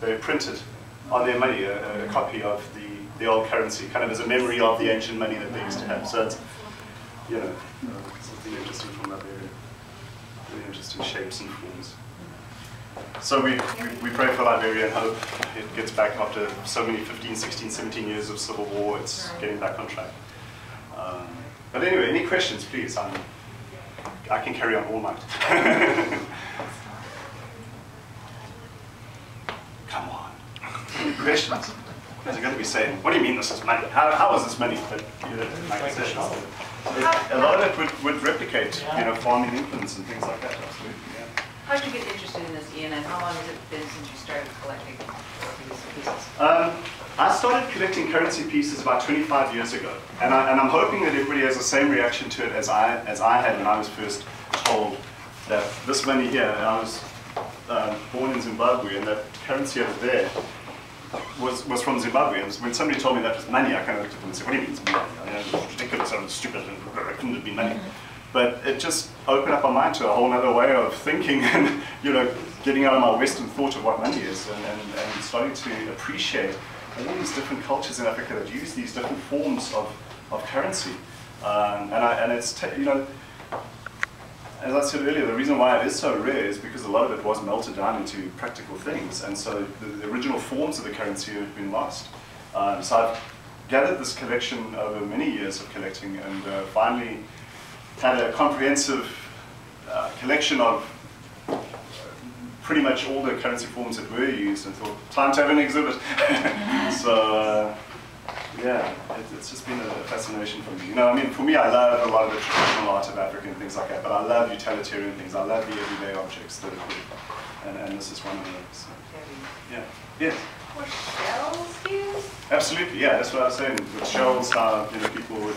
they printed on their money a copy of the old currency, kind of as a memory of the ancient money that they used to have. So it's, you know, something interesting from that area. Really interesting shapes and forms. So we pray for Liberia and hope it gets back after so many 15, 16, 17 years of civil war, it's getting back on track. But anyway, any questions, please? I can carry on all night. Come on. Any questions? Guys are going to be saying, what do you mean this is money? How is this money? But you know, a lot of it would replicate, you know, farming implements and things like that. Absolutely, yeah. How did you get interested in this, Ian, and how long has it been since you started collecting pieces? I started collecting currency pieces about 25 years ago, and I'm hoping that everybody has the same reaction to it as I had when I was first told that this money here, and I was born in Zimbabwe, and that currency over there was from Zimbabwe. And when somebody told me that was money, I kind of looked at them and said, what do you mean it's money? You know, it's ridiculous, I'm stupid, it couldn't have been money. But it just opened up my mind to a whole other way of thinking and, you know, getting out of my Western thought of what money is and starting to appreciate all these different cultures in Africa that use these different forms of currency. And it's, you know, as I said earlier, the reason why it is so rare is because a lot of it was melted down into practical things. And so the original forms of the currency have been lost. So I've gathered this collection over many years of collecting and finally had a comprehensive collection of pretty much all the currency forms that were used and thought, time to have an exhibit. So, yeah, it's just been a fascination for me. You know, I mean, for me, I love a lot of the traditional art of Africa and things like that, but I love utilitarian things. I love the everyday objects that are good, and this is one of those. So, yeah. Yes? Were shells used? Absolutely, yeah, that's what I was saying. With shells, how, you know, people would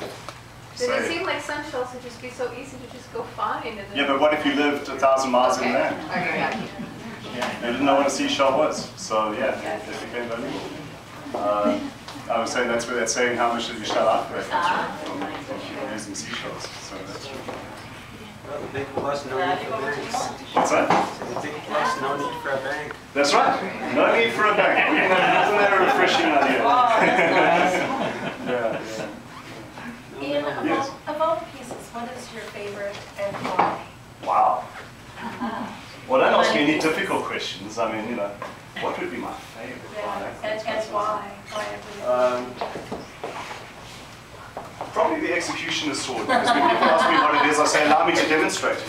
Did it seem like some shells would just be so easy to just go find? And then yeah, but what if you lived 1,000 miles inland? Okay. They didn't know what a seashell was, so yeah, it became valuable. I was saying that's where that saying, how much did you shell out for that comes from using seashells. So that's true. Well, the big plus, no need for banks. What's that? The big plus, no need for a bank. That's right. No need for a bank. Isn't that a refreshing idea? Yeah, yeah. Ian, Yes. of all the pieces, what is your favorite and why? Wow. Well, don't ask me any difficult questions. I mean, you know, what would be my favorite? And why? Why Probably the executioner's sword, because when people ask me what it is, I say, allow me to demonstrate.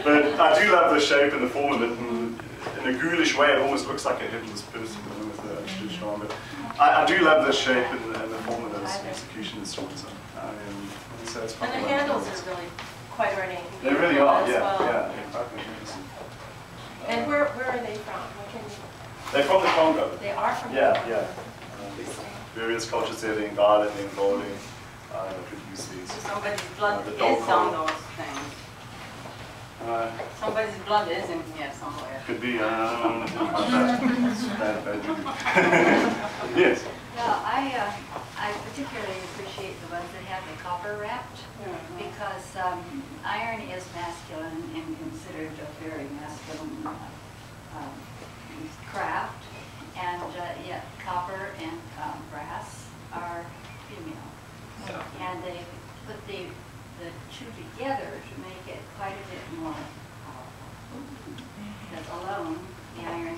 But I do love the shape and the form of it. And in a ghoulish way, it almost looks like a headless person with a traditional arm. But I do love the shape and the form of those executioner's swords. So it's And the handles are really quite ornate. They really are, yeah, well. yeah. And where are they from? They're from the Congo. They are from Yeah, the Congo. yeah. Various cultures there, the Ngala, the Ngoli, that produce these. So somebody's blood the is dog on those things. Uh, Somebody's blood is in here somewhere. Could be, I don't know about that. It's bad juju. Yes. Yeah, I particularly appreciate the ones that have the copper wrapped because iron is masculine and considered a very masculine craft, and yet copper and brass are female. And they put the two together to make it quite a bit more powerful. Because alone, the iron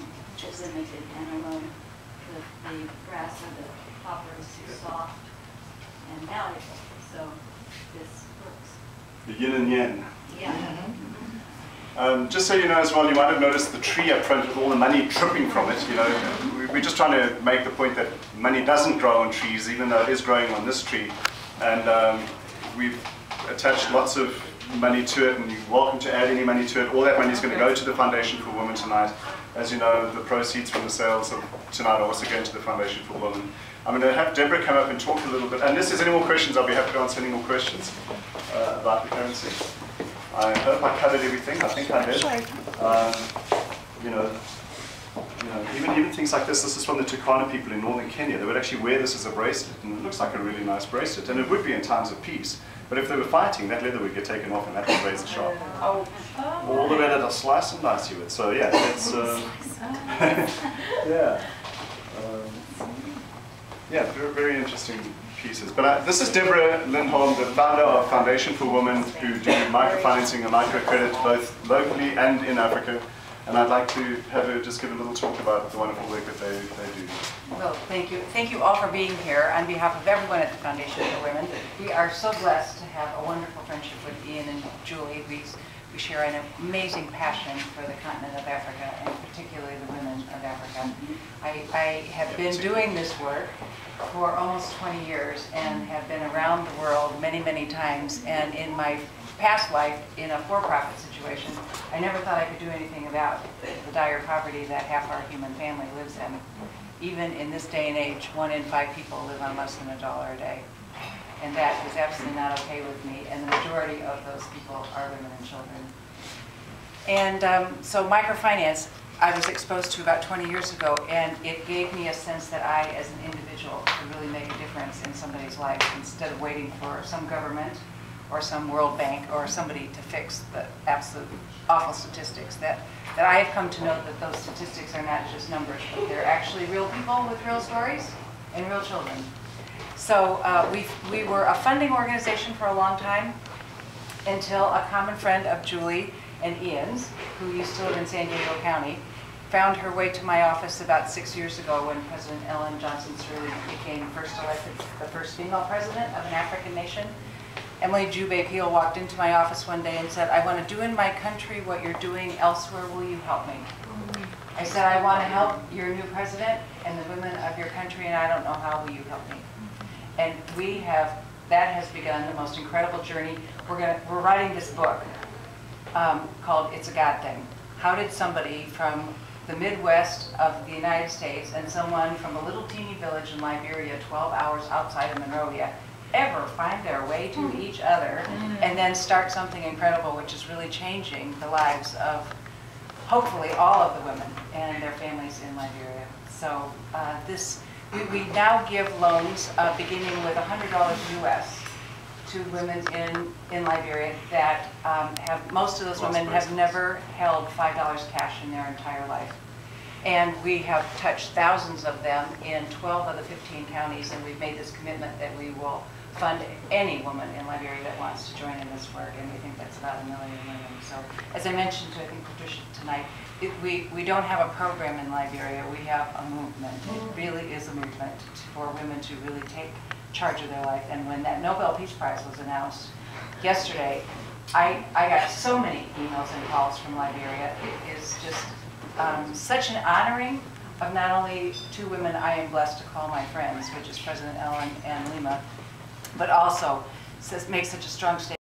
is limited, and alone the brass or the copper is too soft and malleable. So this works. The yin and yang. Yeah. Just so you know as well, you might have noticed the tree up front with all the money dripping from it. You know, we're just trying to make the point that money doesn't grow on trees, even though it is growing on this tree. And we've attached lots of money to it, and you're welcome to add any money to it. All that money is going to go to the Foundation for Women tonight. As you know, the proceeds from the sales of tonight are also going to the Foundation for Women. I'm going to have Deborah come up and talk a little bit. Unless there's any more questions, I'll be happy to answer any more questions about the currency. I hope I covered everything. I think I did. You know, you know, even things like this. This is from the Turkana people in northern Kenya. They would actually wear this as a bracelet, and it looks like a really nice bracelet. And it would be in times of peace. But if they were fighting, that leather would get taken off, and that would razor sharp. Oh. All the better to slice and dice you with. So yeah, it's yeah, yeah, very, very interesting pieces. But this is Deborah Lindholm, the founder of Foundation for Women, who do microfinancing and microcredit both locally and in Africa. And I'd like to have her just give a little talk about the wonderful work that they do. Well, thank you. Thank you all for being here. On behalf of everyone at the Foundation for Women, we are so blessed to have a wonderful friendship with Ian and Julie. We share an amazing passion for the continent of Africa, and particularly the women of Africa. I have been doing this work for almost 20 years and have been around the world many, many times. And in my past life, in a for-profit situation, I never thought I could do anything about the dire poverty that half our human family lives in. Even in this day and age, 1 in 5 people live on less than $1 a day. And that is absolutely not okay with me, and the majority of those people are women and children. And so microfinance, I was exposed to about 20 years ago, and it gave me a sense that I, as an individual, could really make a difference in somebody's life instead of waiting for some government or some World Bank or somebody to fix the absolute awful statistics. That I have come to know that those statistics are not just numbers, but they're actually real people with real stories and real children. So we were a funding organization for a long time until a common friend of Julie and Ian's, who used to live in San Diego County, found her way to my office about 6 years ago when President Ellen Johnson Sirleaf became first elected, the first female president of an African nation. Emily Jubei Peel walked into my office one day and said, "I want to do in my country what you're doing elsewhere. Will you help me?" I said, "I want to help your new president and the women of your country, and I don't know how. Will you help me?" And that has begun the most incredible journey. We're writing this book called It's a God Thing. How did somebody from the Midwest of the United States and someone from a little teeny village in Liberia, 12 hours outside of Monrovia, ever find their way to each other and then start something incredible, which is really changing the lives of hopefully all of the women and their families in Liberia. So we now give loans beginning with $100 US to women in Liberia that most of those women have never held $5 cash in their entire life. And we have touched thousands of them in 12 of the 15 counties, and we've made this commitment that we will fund any woman in Liberia that wants to join in this work, and we think that's about 1 million women. So, as I mentioned to, I think, Patricia tonight, we don't have a program in Liberia, we have a movement. It really is a movement for women to really take charge of their life. And when that Nobel Peace Prize was announced yesterday, I got so many emails and calls from Liberia. It is just such an honoring of not only 2 women I am blessed to call my friends, which is President Ellen and Lima, but also makes such a strong statement.